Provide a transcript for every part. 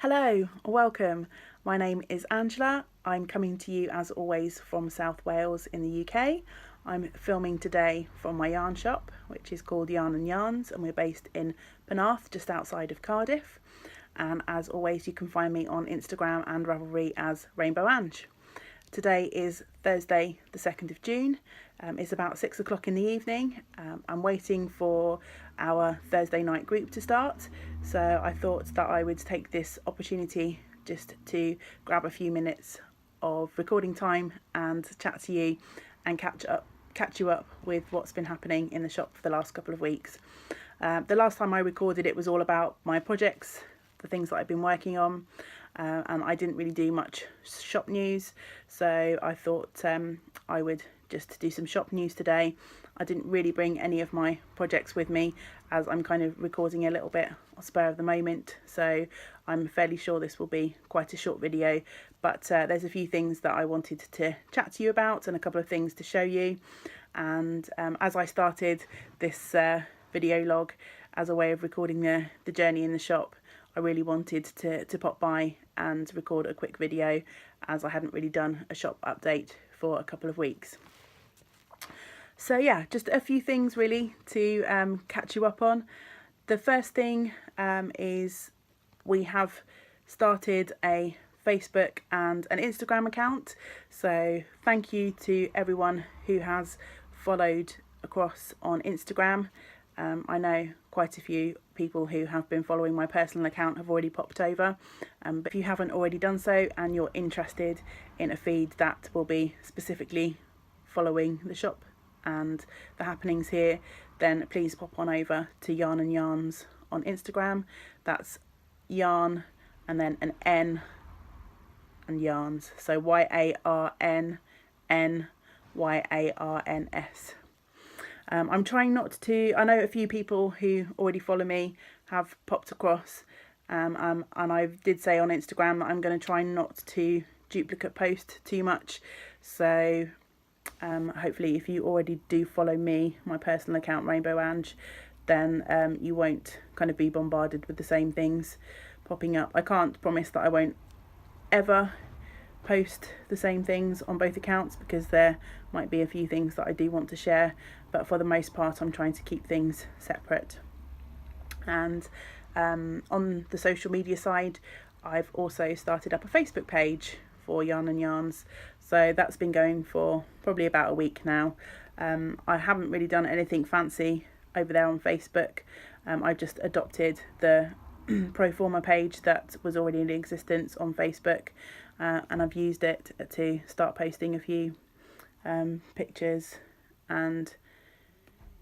Hello, welcome. My name is Angela. I'm coming to you as always from South Wales in the UK. I'm filming today from my yarn shop, which is called Yarn and Yarns, and we're based in Penarth, just outside of Cardiff. And as always, you can find me on Instagram and Ravelry as Rainbow Ange. Today is Thursday, the 2nd of June. It's about 6 o'clock in the evening. I'm waiting for our Thursday night group to start. So I thought that I would take this opportunity just to grab a few minutes of recording time and chat to you and catch you up with what's been happening in the shop for the last couple of weeks. The last time I recorded it was all about my projects, the things that I've been working on. And I didn't really do much shop news, so I thought I would just do some shop news today. I didn't really bring any of my projects with me as I'm kind of recording a little bit on spur of the moment, so I'm fairly sure this will be quite a short video, but there's a few things that I wanted to chat to you about and a couple of things to show you. And as I started this video log as a way of recording the journey in the shop, I really wanted to pop by and record a quick video as I hadn't really done a shop update for a couple of weeks. So yeah, just a few things really to catch you up on. The first thing is we have started a Facebook and an Instagram account. So thank you to everyone who has followed across on Instagram. I know quite a few people who have been following my personal account have already popped over, but if you haven't already done so and you're interested in a feed that will be specifically following the shop and the happenings here, then please pop on over to Yarn and Yarns on Instagram. That's yarn and then an N and yarns, so YARNNYARNS. I'm trying not to, I know a few people who already follow me have popped across, and I did say on Instagram that I'm going to try not to duplicate post too much. So hopefully if you already do follow me, my personal account Rainbow Ange, then you won't kind of be bombarded with the same things popping up. I can't promise that I won't ever post the same things on both accounts, because there might be a few things that I do want to share, but for the most part I'm trying to keep things separate. And on the social media side, I've also started up a Facebook page for Yarn and Yarns, so that's been going for probably about a week now. I haven't really done anything fancy over there on Facebook. I've just adopted the pro forma page that was already in existence on Facebook, and I've used it to start posting a few pictures and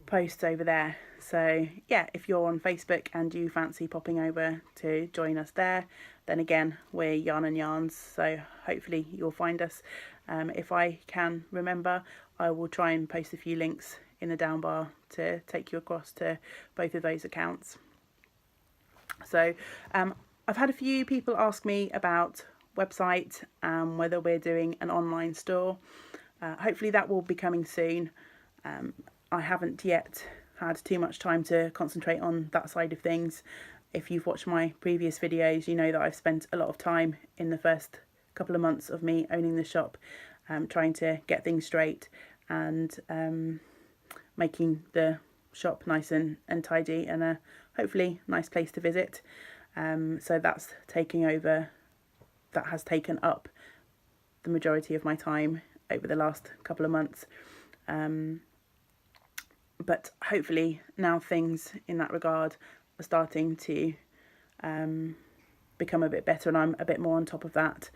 posts over there. So yeah, if you're on Facebook and you fancy popping over to join us there, then again, we're Yarn and Yarns, so hopefully you'll find us. If I can remember, I will try and post a few links in the down bar to take you across to both of those accounts. So I've had a few people ask me about website and whether we're doing an online store. Hopefully that will be coming soon. I haven't yet had too much time to concentrate on that side of things. If you've watched my previous videos, you know that I've spent a lot of time in the first couple of months of me owning the shop trying to get things straight and making the shop nice and tidy and a hopefully nice place to visit. So that's that has taken up the majority of my time over the last couple of months. But hopefully now things in that regard are starting to become a bit better and I'm a bit more on top of that,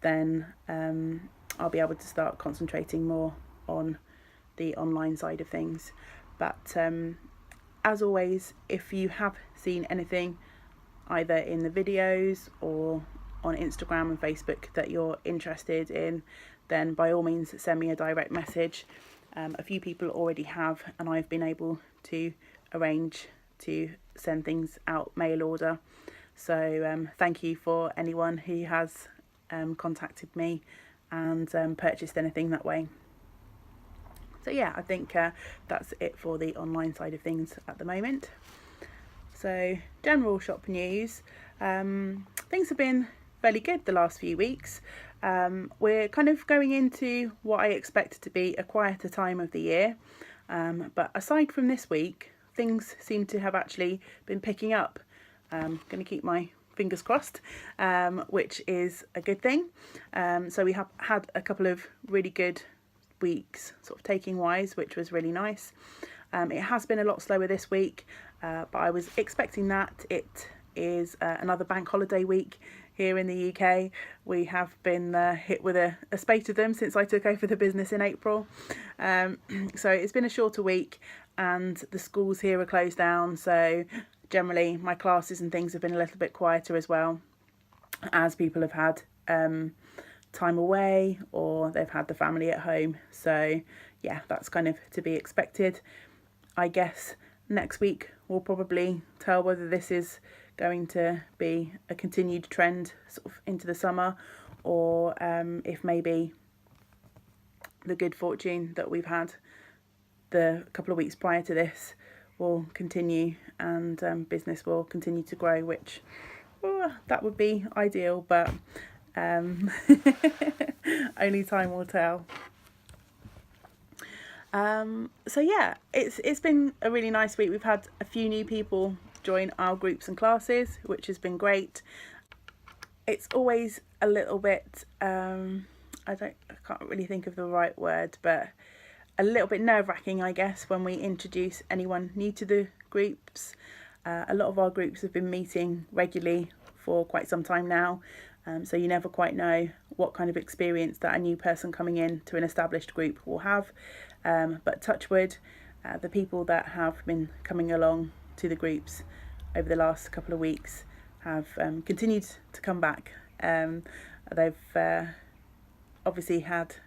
then I'll be able to start concentrating more on the online side of things. But as always, if you have seen anything either in the videos or on Instagram and Facebook that you're interested in, then by all means send me a direct message. A few people already have, and I've been able to arrange to send things out mail order. So thank you for anyone who has contacted me and purchased anything that way. So yeah, I think that's it for the online side of things at the moment. So general shop news. things have been fairly good the last few weeks. We're kind of going into what I expect to be a quieter time of the year. But aside from this week, things seem to have actually been picking up. I'm going to keep my fingers crossed, which is a good thing. So we have had a couple of really good weeks, sort of taking wise, which was really nice. It has been a lot slower this week, but I was expecting that. It is another bank holiday week here in the UK. We have been hit with a spate of them since I took over the business in April. So it's been a shorter week, and the schools here are closed down, so generally my classes and things have been a little bit quieter as well, as people have had time away or they've had the family at home. So yeah, that's kind of to be expected. I guess next week we'll probably tell whether this is going to be a continued trend sort of into the summer, or if maybe the good fortune that we've had the couple of weeks prior to this will continue, and business will continue to grow, which that would be ideal, but only time will tell. So yeah, it's been a really nice week. We've had a few new people join our groups and classes, which has been great. It's always a little bit I can't really think of the right word, but a little bit nerve-wracking, I guess, when we introduce anyone new to the groups. A lot of our groups have been meeting regularly for quite some time now, so you never quite know what kind of experience that a new person coming in to an established group will have. But touch wood, the people that have been coming along to the groups over the last couple of weeks have continued to come back. They've obviously had,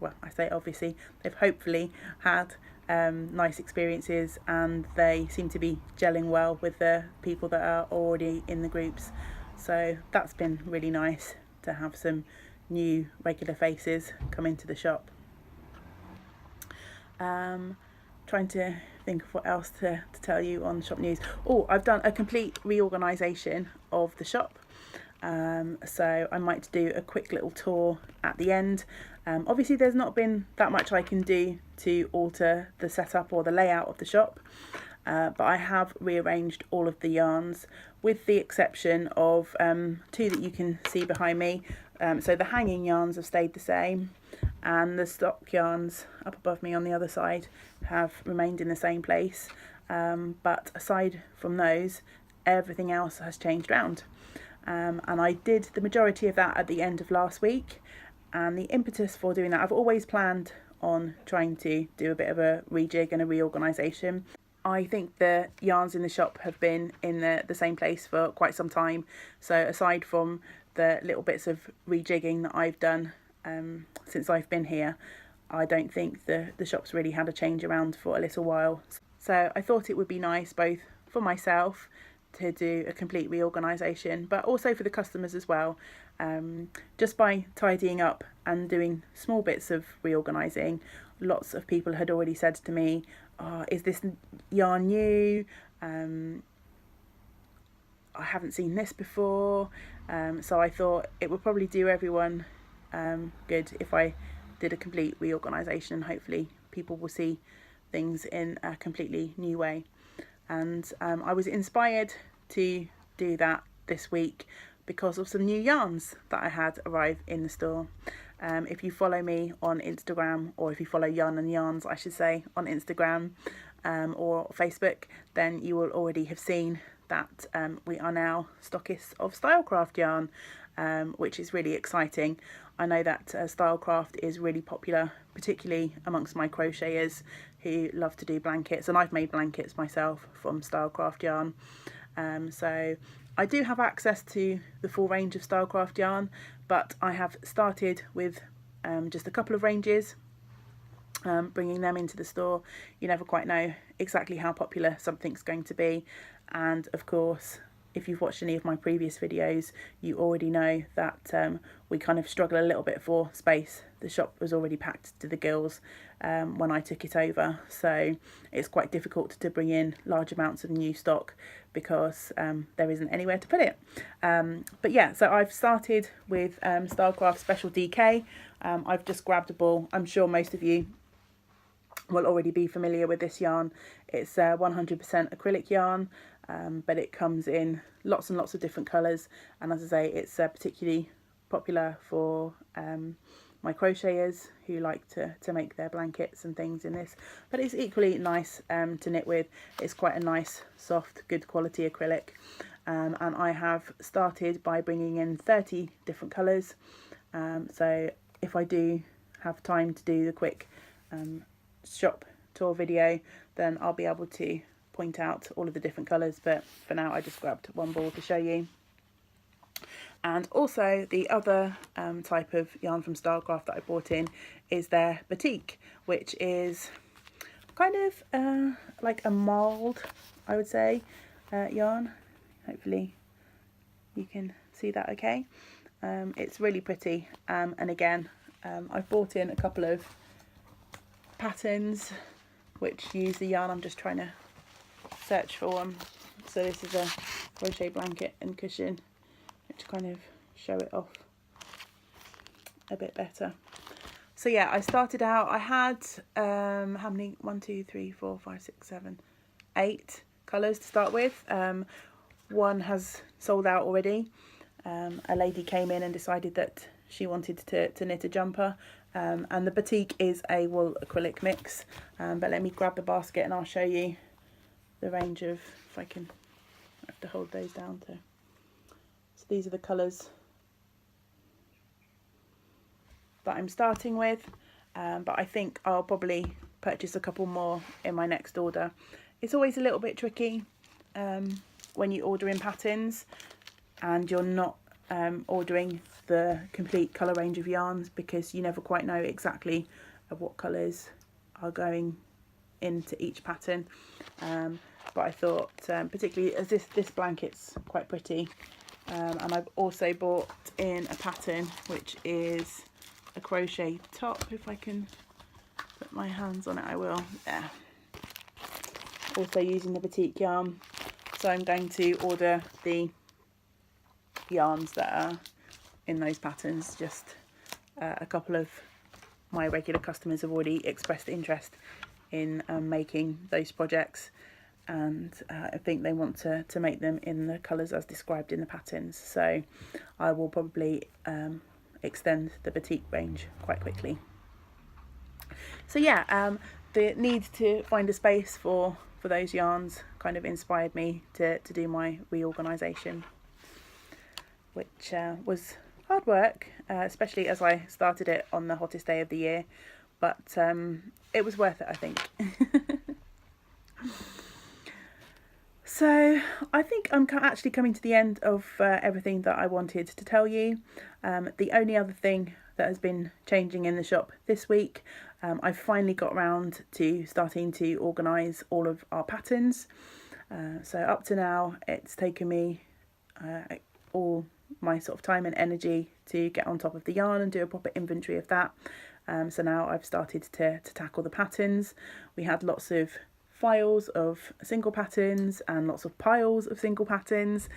well, I say obviously, they've hopefully had nice experiences, and they seem to be gelling well with the people that are already in the groups. So that's been really nice to have some new regular faces come into the shop. Trying to think of what else to tell you on shop news. Oh, I've done a complete reorganisation of the shop. So I might do a quick little tour at the end. Obviously there's not been that much I can do to alter the setup or the layout of the shop, but I have rearranged all of the yarns, with the exception of two that you can see behind me. So the hanging yarns have stayed the same, and the stock yarns up above me on the other side have remained in the same place. But aside from those, everything else has changed round. And I did the majority of that at the end of last week, and the impetus for doing that, I've always planned on trying to do a bit of a rejig and a reorganisation. I think the yarns in the shop have been in the same place for quite some time, so aside from the little bits of rejigging that I've done since I've been here, I don't think the shop's really had a change around for a little while. So I thought it would be nice both for myself to do a complete reorganisation, but also for the customers as well. Just by tidying up and doing small bits of reorganising, lots of people had already said to me, "Oh, is this yarn new? I haven't seen this before." So I thought it would probably do everyone good if I did a complete reorganisation, and hopefully people will see things in a completely new way. And I was inspired to do that this week because of some new yarns that I had arrive in the store. If you follow me on Instagram, or if you follow Yarn and Yarns, I should say, on Instagram or Facebook, then you will already have seen that we are now stockists of Stylecraft yarn, which is really exciting. I know that Stylecraft is really popular, particularly amongst my crocheters who love to do blankets, and I've made blankets myself from Stylecraft yarn. So I do have access to the full range of Stylecraft yarn, but I have started with just a couple of ranges, bringing them into the store. You never quite know exactly how popular something's going to be, and of course if you've watched any of my previous videos, you already know that we kind of struggle a little bit for space. The shop was already packed to the gills when I took it over, so it's quite difficult to bring in large amounts of new stock because there isn't anywhere to put it. But yeah, so I've started with Stylecraft Special DK. I've just grabbed a ball. I'm sure most of you will already be familiar with this yarn. It's 100% acrylic yarn, but it comes in lots and lots of different colours, and as I say, it's particularly popular for my crocheters who like to make their blankets and things in this, but it's equally nice to knit with. It's quite a nice, soft, good quality acrylic, and I have started by bringing in 30 different colours, so if I do have time to do the quick shop tour video, then I'll be able to point out all of the different colours, but for now I just grabbed one ball to show you. And also the other type of yarn from Stylecraft that I bought in is their Batik, which is kind of like a marled, I would say, yarn. Hopefully you can see that okay. It's really pretty, and again I've bought in a couple of patterns which use the yarn. I'm just trying to search for one. So this is a crochet blanket and cushion, to kind of show it off a bit better. So yeah, I started out, I had how many, 1 2 3 4 5 6 7 8 colours to start with. One has sold out already. A lady came in and decided that she wanted to knit a jumper, and the Batik is a wool acrylic mix, but let me grab the basket and I'll show you the range of, if I can, I have to hold those down to. So these are the colours that I'm starting with, but I think I'll probably purchase a couple more in my next order. It's always a little bit tricky when you order in patterns and you're not ordering the complete colour range of yarns, because you never quite know exactly what colours are going into each pattern. But I thought, particularly as this blanket's quite pretty, and I've also bought in a pattern which is a crochet top. If I can put my hands on it, I will. Yeah. Also using the Batik yarn, so I'm going to order the yarns that are in those patterns. Just a couple of my regular customers have already expressed interest in making those projects, and I think they want to make them in the colours as described in the patterns, so I will probably extend the Batik range quite quickly. So yeah, the need to find a space for those yarns kind of inspired me to do my reorganisation, which was hard work, especially as I started it on the hottest day of the year, but it was worth it, I think. So I think I'm actually coming to the end of everything that I wanted to tell you. The only other thing that has been changing in the shop this week, I've finally got around to starting to organise all of our patterns. So up to now it's taken me all my sort of time and energy to get on top of the yarn and do a proper inventory of that. So now I've started to tackle the patterns. We had lots of files of single patterns and lots of piles of single patterns,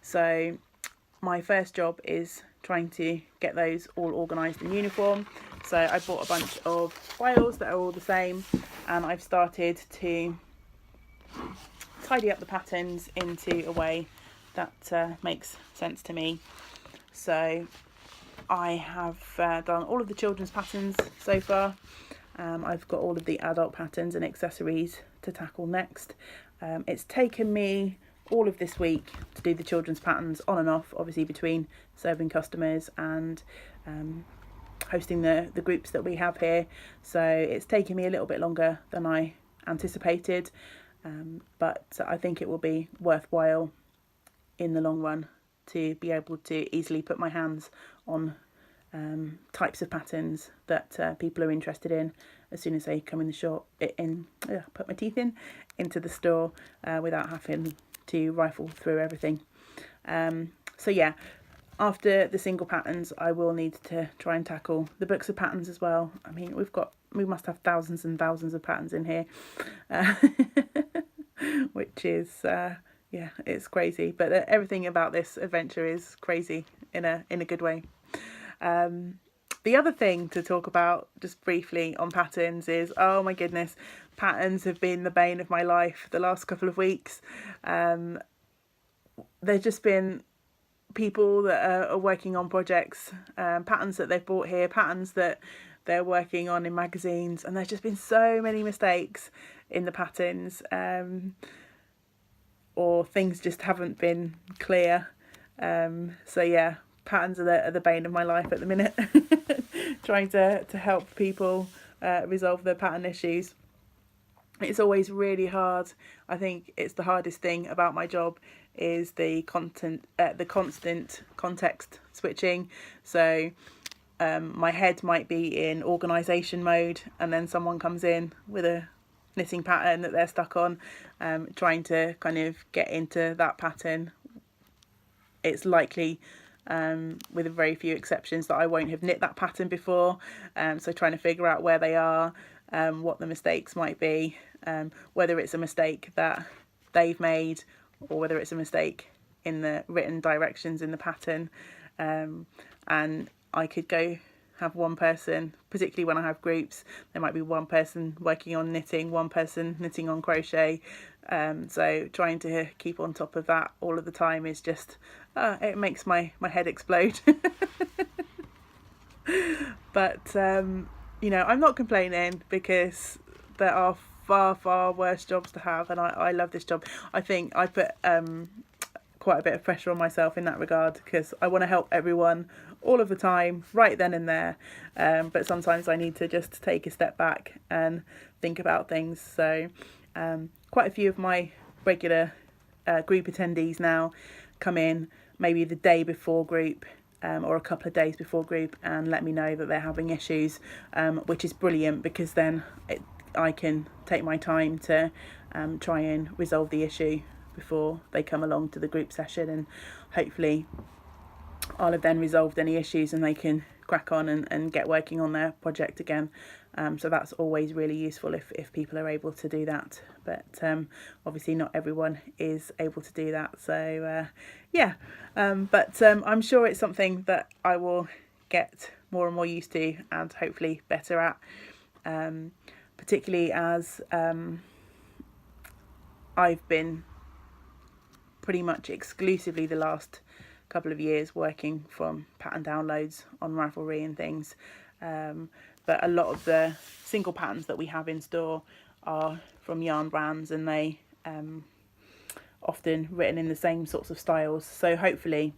so my first job is trying to get those all organised in uniform. So I bought a bunch of files that are all the same, and I've started to tidy up the patterns into a way that makes sense to me. So I have done all of the children's patterns so far. I've got all of the adult patterns and accessories to tackle next. It's taken me all of this week to do the children's patterns on and off, obviously between serving customers and hosting the groups that we have here. So it's taken me a little bit longer than I anticipated, but I think it will be worthwhile in the long run to be able to easily put my hands on types of patterns that people are interested in as soon as they come in the shop, put my teeth into the store, without having to rifle through everything. So yeah, after the single patterns, I will need to try and tackle the books of patterns as well. I mean, we must have thousands and thousands of patterns in here, which is yeah, it's crazy. But everything about this adventure is crazy in a good way. The other thing to talk about just briefly on patterns is, oh my goodness, patterns have been the bane of my life the last couple of weeks. There's just been people that are working on projects, patterns that they've bought here, patterns that they're working on in magazines, and there's just been so many mistakes in the patterns, or things just haven't been clear. So yeah, patterns are the bane of my life at the minute. Trying to help people resolve their pattern issues. It's always really hard. I think it's the hardest thing about my job is the constant context switching. So my head might be in organisation mode, and then someone comes in with a knitting pattern that they're stuck on, trying to kind of get into that pattern. It's likely, with very few exceptions, that I won't have knit that pattern before. So trying to figure out where they are, what the mistakes might be, whether it's a mistake that they've made or whether it's a mistake in the written directions in the pattern. And I could go have one person, particularly when I have groups, there might be one person working on knitting, one person knitting on crochet. So trying to keep on top of that all of the time is just, it makes my head explode. But, you know, I'm not complaining because there are far worse jobs to have, and I love this job. I think I put quite a bit of pressure on myself in that regard because I want to help everyone all of the time, right then and there. But sometimes I need to just take a step back and think about things. So quite a few of my regular group attendees now come in maybe the day before group, or a couple of days before group, and let me know that they're having issues, which is brilliant because then I can take my time to try and resolve the issue before they come along to the group session, and hopefully I'll have then resolved any issues and they can crack on and get working on their project again. So that's always really useful if people are able to do that, but obviously not everyone is able to do that. So yeah, but I'm sure it's something that I will get more and more used to and hopefully better at, particularly as I've been pretty much exclusively the last couple of years working from pattern downloads on Ravelry and things, but a lot of the single patterns that we have in store are from yarn brands, and they often written in the same sorts of styles. So hopefully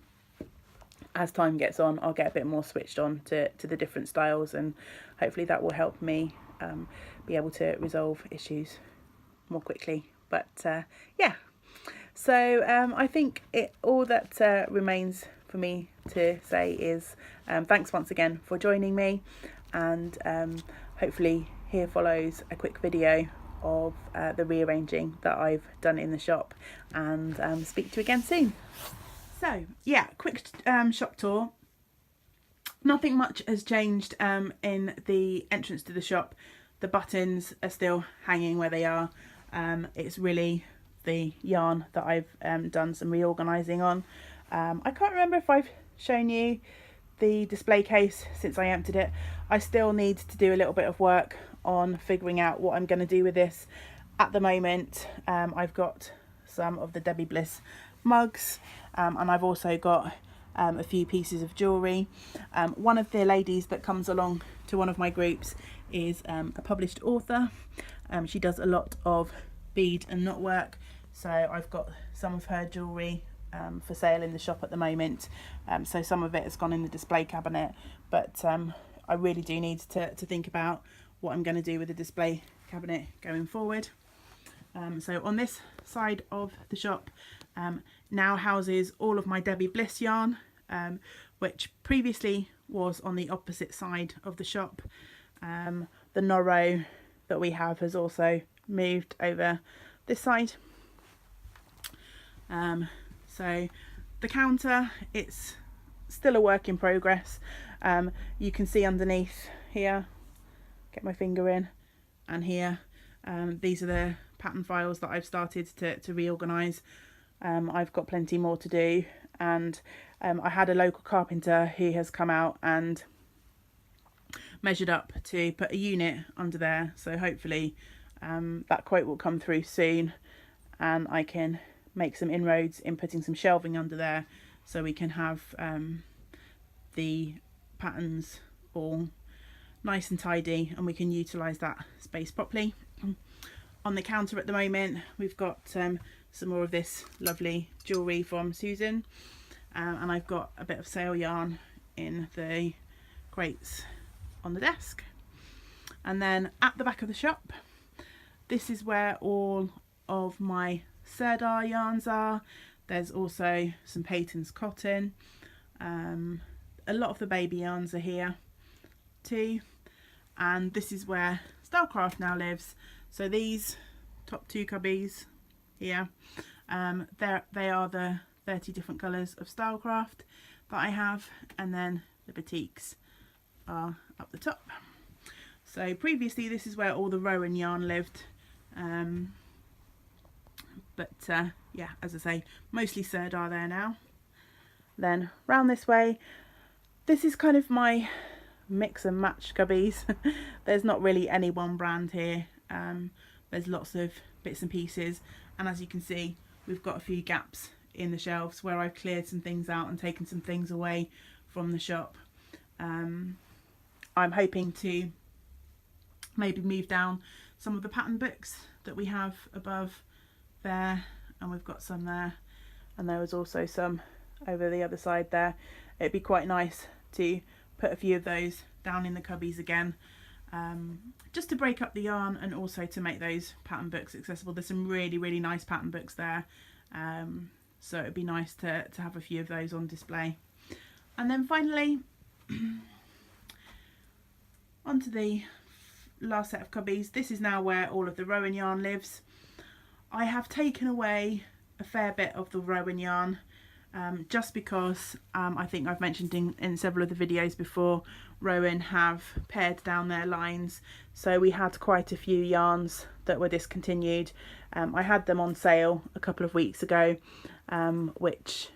as time gets on I'll get a bit more switched on to the different styles, and hopefully that will help me be able to resolve issues more quickly. But yeah, so I think all that remains for me to say is thanks once again for joining me, and hopefully here follows a quick video of the rearranging that I've done in the shop, and speak to you again soon. So yeah, quick shop tour. Nothing much has changed in the entrance to the shop. The buttons are still hanging where they are. It's really the yarn that I've done some reorganising on. I can't remember if I've shown you the display case since I emptied it. I still need to do a little bit of work on figuring out what I'm going to do with this. At the moment I've got some of the Debbie Bliss mugs, and I've also got a few pieces of jewellery. One of the ladies that comes along to one of my groups is a published author. She does a lot of bead and knot work, so I've got some of her jewellery for sale in the shop at the moment. So some of it has gone in the display cabinet, but I really do need to think about what I'm going to do with the display cabinet going forward. So on this side of the shop now houses all of my Debbie Bliss yarn, which previously was on the opposite side of the shop. The Norrow that we have has also moved over this side. So the counter, it's still a work in progress. You can see underneath here, get my finger in, and here, these are the pattern files that I've started to reorganise. I've got plenty more to do, and I had a local carpenter who has come out and measured up to put a unit under there, so hopefully that quote will come through soon and I can make some inroads in putting some shelving under there, so we can have the patterns all nice and tidy and we can utilise that space properly. On the counter at the moment we've got some more of this lovely jewellery from Susan, and I've got a bit of sale yarn in the crates on the desk. And then at the back of the shop, this is where all of my Sirdar yarns are. There's also some Peyton's cotton. A lot of the baby yarns are here too, and this is where Stylecraft now lives. So these top two cubbies here, they are the 30 different colours of Stylecraft that I have, and then the batiks are up the top. So previously this is where all the Rowan yarn lived, but yeah, as I say, mostly Sirdar there now. Then round this way, this is kind of my mix and match cubbies. There's not really any one brand here. There's lots of bits and pieces, and as you can see, we've got a few gaps in the shelves where I've cleared some things out and taken some things away from the shop. I'm hoping to maybe move down some of the pattern books that we have above there, and we've got some there, and there was also some over the other side there. It'd be quite nice to put a few of those down in the cubbies again, just to break up the yarn and also to make those pattern books accessible. There's some really nice pattern books there, so it'd be nice to have a few of those on display. And then finally onto the last set of cubbies. This is now where all of the Rowan yarn lives. I have taken away a fair bit of the Rowan yarn, just because I think I've mentioned in several of the videos before, Rowan have pared down their lines, so we had quite a few yarns that were discontinued. I had them on sale a couple of weeks ago, which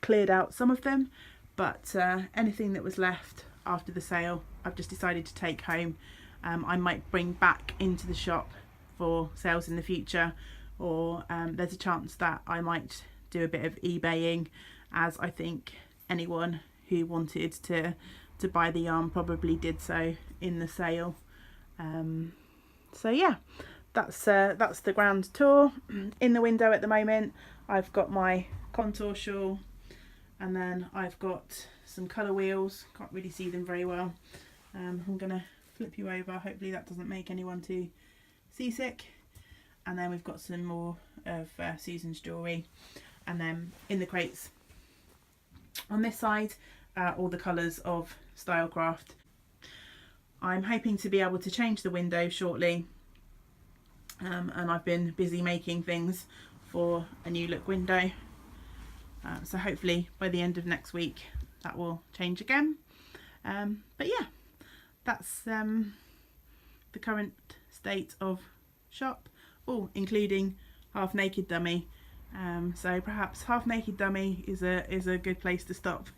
cleared out some of them, but anything that was left after the sale I've just decided to take home. I might bring back into the shop for sales in the future, or there's a chance that I might do a bit of eBaying, as I think anyone who wanted to buy the yarn probably did so in the sale. So yeah, that's the grand tour. In the window at the moment I've got my contour shawl, and then I've got some colour wheels. Can't really see them very well. I'm gonna flip you over, hopefully that doesn't make anyone too seasick. And then we've got some more of Susan's jewellery, and then in the crates on this side, all the colours of Stylecraft. I'm hoping to be able to change the window shortly, and I've been busy making things for a new look window, so hopefully by the end of next week that will change again. But yeah, that's the current state of shop, including Half Naked Dummy. So perhaps Half Naked Dummy is a good place to stop.